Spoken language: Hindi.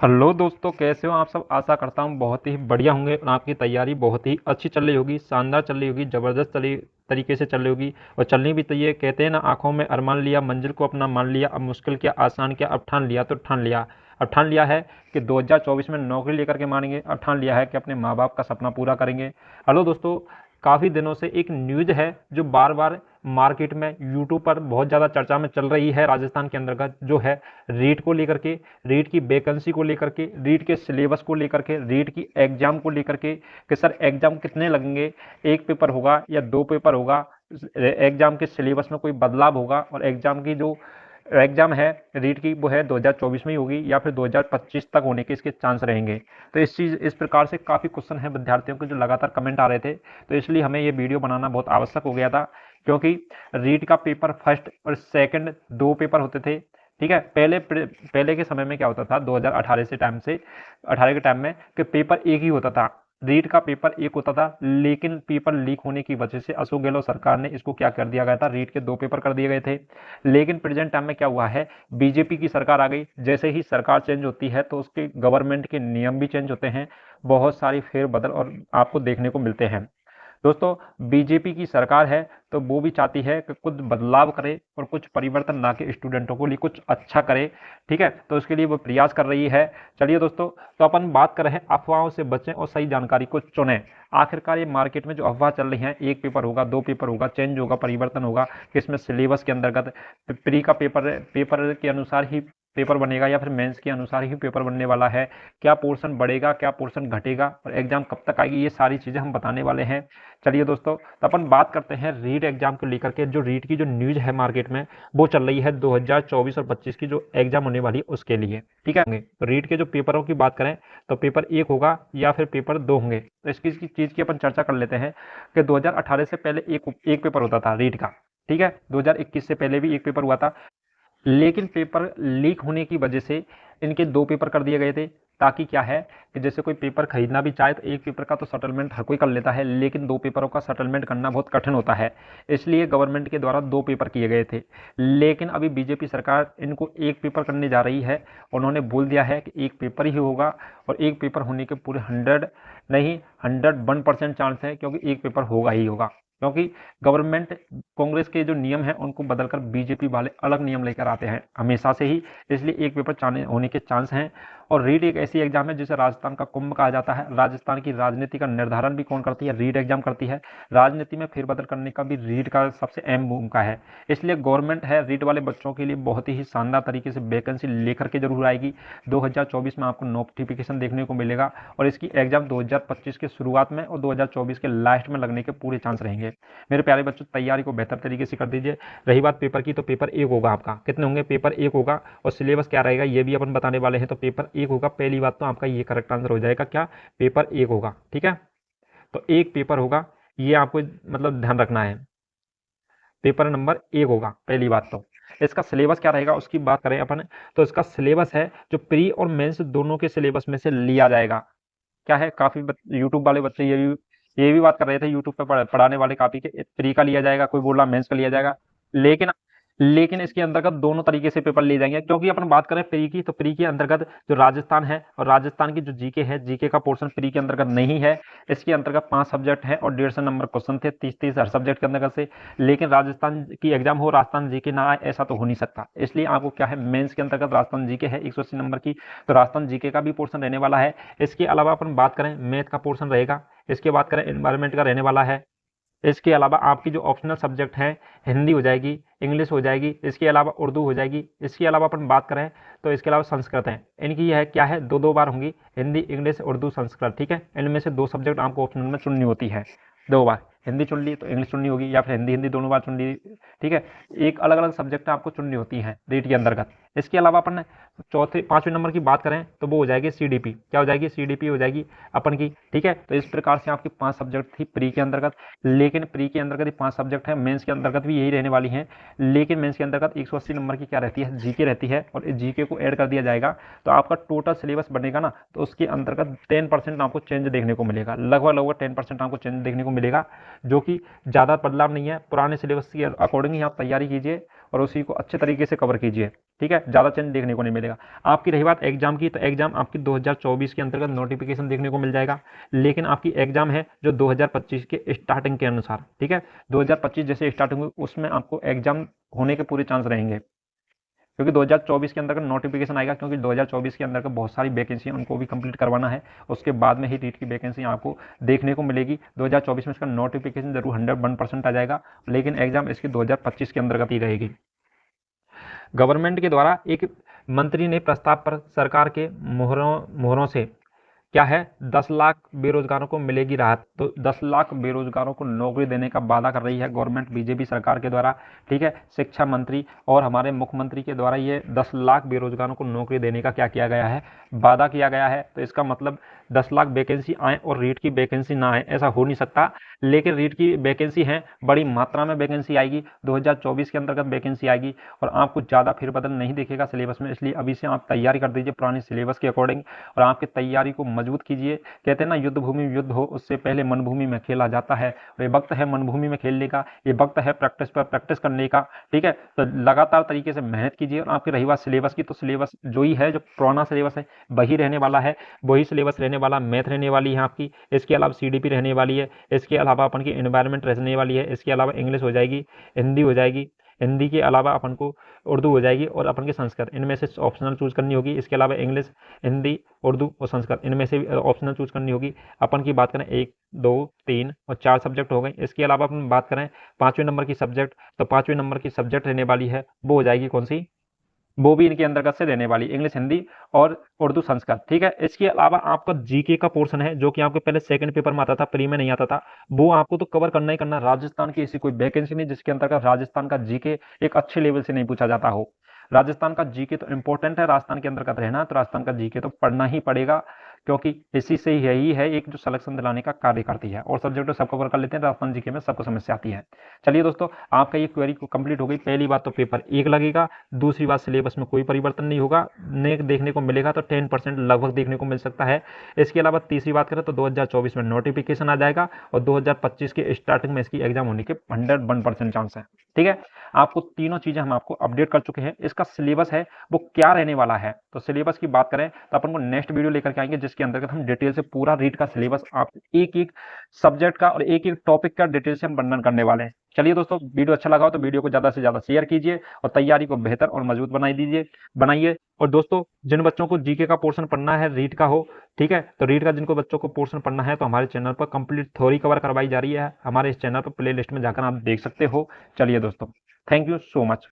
हेलो दोस्तों, कैसे हो आप सब। आशा करता हूँ बहुत ही बढ़िया होंगे और आपकी तैयारी बहुत ही अच्छी चल रही होगी, शानदार चल रही होगी, ज़बरदस्त चली तरीके से चल रही होगी और चलनी भी चाहिए। कहते हैं ना, आंखों में अरमान लिया, मंजिल को अपना मान लिया, अब मुश्किल किया आसान किया, अब ठान लिया तो ठान लिया। अब ठान लिया है कि 2024 में नौकरी लेकर के मानेंगे। अब ठान लिया है कि अपने माँ बाप का सपना पूरा करेंगे। हेलो दोस्तों, काफ़ी दिनों से एक न्यूज़ है जो बार बार मार्केट में यूट्यूब पर बहुत ज़्यादा चर्चा में चल रही है, राजस्थान के अंतर्गत जो है रीट को लेकर के, रीट की वैकेंसी को लेकर के, रीट के सिलेबस को लेकर के, रीट की एग्जाम को लेकर के कि सर एग्जाम कितने लगेंगे, एक पेपर होगा या दो पेपर होगा, एग्जाम के सिलेबस में कोई बदलाव होगा और एग्जाम की जो एग्जाम है रीट की वो है 2024 में ही होगी या फिर 2025 तक होने के इसके चांस रहेंगे। तो इस प्रकार से काफ़ी क्वेश्चन है विद्यार्थियों के जो लगातार कमेंट आ रहे थे, तो इसलिए हमें ये वीडियो बनाना बहुत आवश्यक हो गया था। क्योंकि रीट का पेपर फर्स्ट और सेकंड दो पेपर होते थे। ठीक है, पहले के समय में क्या होता था, 2018 से टाइम से 18 के टाइम में कि पेपर एक ही होता था, रीट का पेपर एक होता था। लेकिन पेपर लीक होने की वजह से अशोक गहलोत सरकार ने इसको क्या कर दिया गया था, रीट के दो पेपर कर दिए गए थे। लेकिन प्रेजेंट टाइम में क्या हुआ है, बीजेपी की सरकार आ गई। जैसे ही सरकार चेंज होती है तो उसके गवर्नमेंट के नियम भी चेंज होते हैं, बहुत सारी फेरबदल और आपको देखने को मिलते हैं। दोस्तों, बीजेपी की सरकार है तो वो भी चाहती है कि कुछ बदलाव करे और कुछ परिवर्तन ला के स्टूडेंटों को लिए कुछ अच्छा करे। ठीक है, तो उसके लिए वो प्रयास कर रही है। चलिए दोस्तों, तो अपन बात कर रहे हैं अफवाहों से बचें और सही जानकारी को चुनें। आखिरकार ये मार्केट में जो अफवाह चल रही हैं, एक पेपर होगा, दो पेपर होगा, चेंज होगा, परिवर्तन होगा, किसमें सिलेबस के अंतर्गत प्री का पेपर के अनुसार ही पेपर बनेगा या फिर मेंस के अनुसार ही पेपर बनने वाला है, क्या पोर्शन बढ़ेगा, क्या पोर्शन घटेगा और एग्जाम कब तक आएगी, ये सारी चीज़ें हम बताने वाले हैं। चलिए दोस्तों, तो अपन बात करते हैं रीट एग्जाम को लेकर के। जो रीट की जो न्यूज़ है मार्केट में वो चल रही है 2024 और 25 की जो एग्जाम होने वाली है उसके लिए। ठीक है, तो रीट के जो पेपरों की बात करें तो पेपर एक होगा या फिर पेपर दो होंगे। तो इसकी चीज़ की अपन चर्चा कर लेते हैं कि 2018 से पहले एक पेपर होता था रीट का। ठीक है, 2021 से पहले भी एक पेपर हुआ था। लेकिन पेपर लीक होने की वजह से इनके दो पेपर कर दिए गए थे, ताकि क्या है कि जैसे कोई पेपर खरीदना भी चाहे तो एक पेपर का तो सेटलमेंट हर कोई कर लेता है, लेकिन दो पेपरों का सेटलमेंट करना बहुत कठिन होता है। इसलिए गवर्नमेंट के द्वारा दो पेपर किए गए थे। लेकिन अभी बीजेपी सरकार इनको एक पेपर करने जा रही है। उन्होंने बोल दिया है कि एक पेपर ही होगा और एक पेपर होने के पूरे 100 नहीं 101% चांस है, क्योंकि एक पेपर होगा ही होगा। क्योंकि गवर्नमेंट कांग्रेस के जो नियम है उनको बदलकर बीजेपी वाले अलग नियम लेकर आते हैं हमेशा से ही, इसलिए एक पेपर चाने होने के चांस हैं। और रीट एक ऐसी एग्जाम है जिसे राजस्थान का कुंभ कहा जाता है। राजस्थान की राजनीति का निर्धारण भी कौन करती है, रीट एग्जाम करती है। राजनीति में फेरबदल करने का भी रीट का सबसे अहम भूमिका है। इसलिए गवर्नमेंट है रीट वाले बच्चों के लिए बहुत ही शानदार तरीके से वैकेंसी लेकर के जरूर आएगी। 2024 में आपको नोटिफिकेशन देखने को मिलेगा और इसकी एग्जाम 2025 के शुरुआत में और 2024 के लास्ट में लगने के पूरे चांस रहेंगे। मेरे प्यारे बच्चों, तैयारी को बेहतर तरीके से कर दीजिए। रही बात पेपर की, तो पेपर एक होगा आपका। कितने होंगे, पेपर एक होगा। और सिलेबस क्या रहेगा ये भी अपन बताने वाले हैं। तो पेपर एक होगा, पहली बात तो आपका ये करेक्ट आंसर हो जाएगा, क्या पेपर एक होगा। ठीक है, तो एक पेपर होगा, ये आपको मतलब ध्यान रखना है। पेपर नंबर एक होगा पहली बात तो। इसका सिलेबस क्या रहेगा उसकी बात करें अपन, तो इसका सिलेबस है जो प्री और मेंस दोनों के सिलेबस में से लिया जाएगा। क्या है, काफ़ी यूट्यूब वाले बच्चे ये भी बात कर रहे थे यूट्यूब पे पढ़ाने वाले, काफ़ी के प्री का लिया जाएगा, कोई बोल रहा मेंस का लिया जाएगा। लेकिन लेकिन इसके अंतर्गत दोनों तरीके से पेपर लिए जाएंगे। क्योंकि अपन बात करें प्री की, तो प्री के अंतर्गत जो राजस्थान है और राजस्थान की जो जीके है, जीके का पोर्शन प्री के अंतर्गत नहीं है। इसके अंतर्गत 5 सब्जेक्ट हैं और 150 नंबर क्वेश्चन थे, 30-30 हर सब्जेक्ट के अंतर्गत से। लेकिन राजस्थान की एग्जाम हो, राजस्थान जीके ना आए, ऐसा तो हो नहीं सकता। इसलिए आपको क्या है, मेंस के अंतर्गत राजस्थान जीके है 180 नंबर की, तो राजस्थान जीके का भी पोर्शन रहने वाला है। इसके अलावा अपन बात करें मैथ का पोर्शन रहेगा। इसके बात करें एनवायरमेंट का रहने वाला है। इसके अलावा आपकी जो ऑप्शनल सब्जेक्ट हैं, हिंदी हो जाएगी, इंग्लिश हो जाएगी, इसके अलावा उर्दू हो जाएगी। इसके अलावा अपन बात करें तो इसके अलावा संस्कृत है। इनकी यह है क्या है, दो दो बार होंगी, हिंदी इंग्लिश उर्दू संस्कृत। ठीक है, इनमें से दो सब्जेक्ट आपको ऑप्शनल में चुननी होती है। दो बार हिंदी चुन ली तो इंग्लिश चुननी होगी, या फिर हिंदी हिंदी दोनों बार चुन ली। ठीक है, एक अलग अलग सब्जेक्ट आपको चुननी होती हैं रीट के अंतर्गत। इसके अलावा अपन चौथे पाँचवें नंबर की बात करें तो वो हो जाएगी सीडीपी। क्या हो जाएगी, सीडीपी हो जाएगी अपन की। ठीक है, तो इस प्रकार से आपकी 5 सब्जेक्ट थी प्री के अंतर्गत। लेकिन प्री के अंतर्गत ही 5 सब्जेक्ट है, मेंस के अंतर्गत भी यही रहने वाली हैं। लेकिन मेंस के अंतर्गत 180 नंबर की क्या रहती है, जीके रहती है, और इस जीके को ऐड कर दिया जाएगा तो आपका टोटल सिलेबस बनेगा ना, तो उसके अंतर्गत 10% आपको चेंज देखने को मिलेगा, लगभग लगभग 10% आपको चेंज देखने को मिलेगा, जो कि ज़्यादा बदलाव नहीं है। पुराने सिलेबस के अकॉर्डिंग ही आप तैयारी कीजिए और उसी को अच्छे तरीके से कवर कीजिए। ठीक है, ज़्यादा चेंज देखने को नहीं मिलेगा। आपकी रही बात एग्जाम की, तो एग्जाम आपकी 2024 के अंतर्गत नोटिफिकेशन देखने को मिल जाएगा, लेकिन आपकी एग्जाम है जो 2025 के स्टार्टिंग के अनुसार, ठीक है। 2025 जैसे स्टार्टिंग हुई उसमें आपको एग्जाम होने के पूरे चांस रहेंगे, क्योंकि 2024 के अंदर का नोटिफिकेशन आएगा, क्योंकि 2024 के अंदर का बहुत सारी वैकेंसी उनको भी कंप्लीट करवाना है, उसके बाद में ही रीट की वैकेंसी आपको देखने को मिलेगी। 2024 में इसका नोटिफिकेशन जरूर 101% आ जाएगा, लेकिन एग्जाम इसकी 2025 के अंतर्गत ही रहेगी। गवर्नमेंट के द्वारा एक मंत्री ने प्रस्ताव पर सरकार के मोहरों से क्या है, 10 लाख बेरोजगारों को मिलेगी राहत। तो 10 लाख बेरोजगारों को नौकरी देने का वादा कर रही है गवर्नमेंट बीजेपी सरकार के द्वारा, ठीक है। शिक्षा मंत्री और हमारे मुख्यमंत्री के द्वारा ये 10 लाख बेरोजगारों को नौकरी देने का क्या किया गया है, वादा किया गया है। तो इसका मतलब 10 लाख वैकेंसी आए और रीट की वैकेंसी ना आए, ऐसा हो नहीं सकता। लेकिन रीट की वैकेंसी है, बड़ी मात्रा में वैकेंसी आएगी, 2024 के अंतर्गत वैकेंसी आएगी, और आपको ज़्यादा फेरबदल नहीं दिखेगा सिलेबस में। इसलिए अभी से आप तैयारी कर दीजिए पुरानी सिलेबस के अकॉर्डिंग, और आपकी तैयारी को मजबूत कीजिए। कहते हैं ना, युद्ध भूमि में युद्ध हो उससे पहले मन भूमि में खेला जाता है। ये वक्त है मन भूमि में खेलने का, ये वक्त है प्रैक्टिस पर प्रैक्टिस करने का, ठीक है। तो लगातार तरीके से मेहनत कीजिए। और आपकी रही बात सिलेबस की, तो सिलेबस जो ही है, जो पुराना सिलेबस है वही रहने वाला है, वही सिलेबस रहने वाला। मैथ रहने वाली है आपकी, इसके अलावा सीडीपी रहने वाली है, इसके अलावा अपन की एनवायरनमेंट रहने वाली है, इसके अलावा इंग्लिश हो जाएगी, हिंदी हो जाएगी, हिंदी के अलावा अपन को उर्दू हो जाएगी, और अपन की संस्कृत, इनमें से ऑप्शनल चूज करनी होगी। इसके अलावा इंग्लिश, हिंदी, उर्दू और संस्कृत, इनमें से ऑप्शनल चूज करनी होगी। अपन की बात करें 1, 2, 3 और 4 सब्जेक्ट हो गए। इसके अलावा अपन बात करें 5वें नंबर की सब्जेक्ट, तो 5वें नंबर की सब्जेक्ट रहने वाली है, वो हो जाएगी कौन सी, वो भी इनके अंतर्गत से रहने वाली, इंग्लिश, हिंदी और उर्दू, संस्कृत, ठीक है। इसके अलावा आपका जीके का पोर्शन है, जो कि आपके पहले सेकंड पेपर में आता था, प्री में नहीं आता था, वो आपको तो कवर करना ही करना। राजस्थान की ऐसी कोई वैकेंसी नहीं जिसके अंतर्गत राजस्थान का जीके एक अच्छे लेवल से नहीं पूछा जाता हो। राजस्थान का जीके तो इंपॉर्टेंट है, राजस्थान के अंतर्गत रहना, तो राजस्थान का जीके तो पढ़ना ही पड़ेगा, क्योंकि इसी से यही है एक जो सिलेक्शन दिलाने का कार्य करती है। और सब्जेक्ट तो सब कवर कर लेते हैं, राजस्थान जीके में सबको समस्या आती है। चलिए दोस्तों, आपका ये क्वेरी को कंप्लीट हो गई। पहली बात तो पेपर 1 लगेगा, दूसरी बात सिलेबस में कोई परिवर्तन नहीं होगा, देखने को मिलेगा तो 10% लगभग देखने को मिल सकता है। इसके अलावा तीसरी बात करें तो 2024 में नोटिफिकेशन आ जाएगा, और 2025 के स्टार्टिंग में इसकी एग्जाम होने के 101% चांस है, ठीक है। आपको तीनों चीजें हम आपको अपडेट कर चुके हैं। इसका सिलेबस है वो क्या रहने वाला है, तो सिलेबस की बात करें तो अपन को नेक्स्ट वीडियो लेकर के आएंगे, जिसके अंतर्गत हम डिटेल से पूरा रीड का सिलेबस, आप एक एक सब्जेक्ट का और एक एक टॉपिक का डिटेल से हम वर्णन करने वाले हैं। चलिए दोस्तों, वीडियो अच्छा लगा हो तो वीडियो को ज्यादा से ज्यादा शेयर कीजिए, और तैयारी को बेहतर और मजबूत बनाइए। और दोस्तों, जिन बच्चों को जीके का पोर्शन पढ़ना है, रीड का हो, ठीक है, तो रीड का जिनको बच्चों को पोर्शन पढ़ना है, तो हमारे चैनल पर कंप्लीट थ्योरी कवर करवाई जा रही है। हमारे इस चैनल पर प्ले लिस्ट में जाकर आप देख सकते हो। चलिए दोस्तों, थैंक यू सो मच।